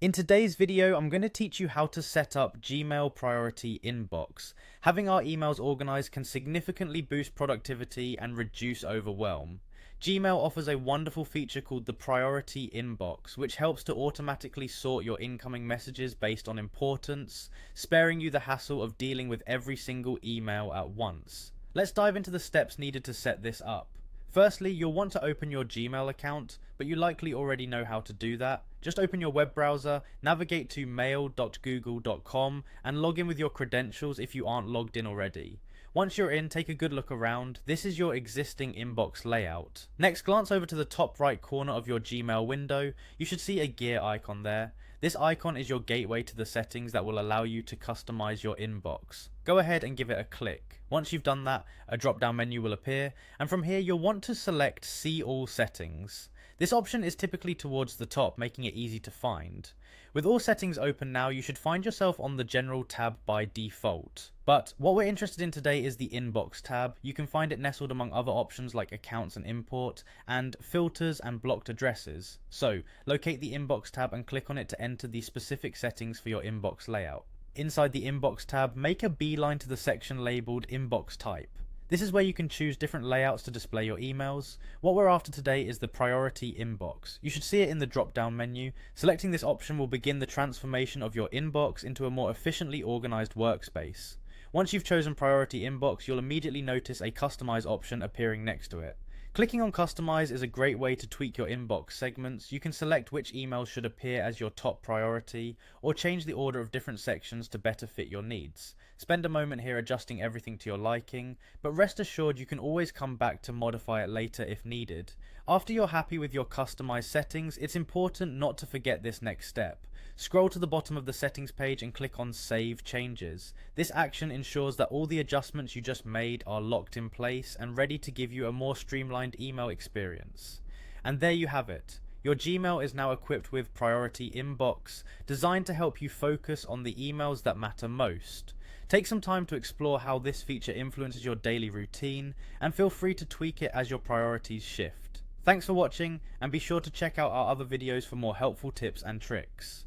In today's video, I'm going to teach you how to set up Gmail Priority Inbox. Having our emails organized can significantly boost productivity and reduce overwhelm. Gmail offers a wonderful feature called the Priority Inbox, which helps to automatically sort your incoming messages based on importance, sparing you the hassle of dealing with every single email at once. Let's dive into the steps needed to set this up. Firstly, you'll want to open your Gmail account, but you likely already know how to do that. Just open your web browser, navigate to mail.google.com, and log in with your credentials if you aren't logged in already. Once you're in, take a good look around. This is your existing inbox layout. Next, glance over to the top right corner of your Gmail window. You should see a gear icon there. This icon is your gateway to the settings that will allow you to customize your inbox. Go ahead and give it a click. Once you've done that, a drop down menu will appear, and from here you'll want to select See All Settings. This option is typically towards the top, making it easy to find. With all settings open now, you should find yourself on the General tab by default. But what we're interested in today is the Inbox tab. You can find it nestled among other options like Accounts and Import, and Filters and Blocked Addresses. So, locate the Inbox tab and click on it to enter the specific settings for your inbox layout. Inside the Inbox tab, make a beeline to the section labelled Inbox Type. This is where you can choose different layouts to display your emails. What we're after today is the Priority Inbox. You should see it in the drop down menu. Selecting this option will begin the transformation of your inbox into a more efficiently organized workspace. Once you've chosen Priority Inbox, you'll immediately notice a Customize option appearing next to it. Clicking on Customize is a great way to tweak your inbox segments. You can select which emails should appear as your top priority, or change the order of different sections to better fit your needs. Spend a moment here adjusting everything to your liking, but rest assured you can always come back to modify it later if needed. After you're happy with your customized settings, it's important not to forget this next step. Scroll to the bottom of the settings page and click on Save Changes. This action ensures that all the adjustments you just made are locked in place and ready to give you a more streamlined email experience. And there you have it. Your Gmail is now equipped with Priority Inbox, designed to help you focus on the emails that matter most. Take some time to explore how this feature influences your daily routine, and feel free to tweak it as your priorities shift. Thanks for watching, and be sure to check out our other videos for more helpful tips and tricks.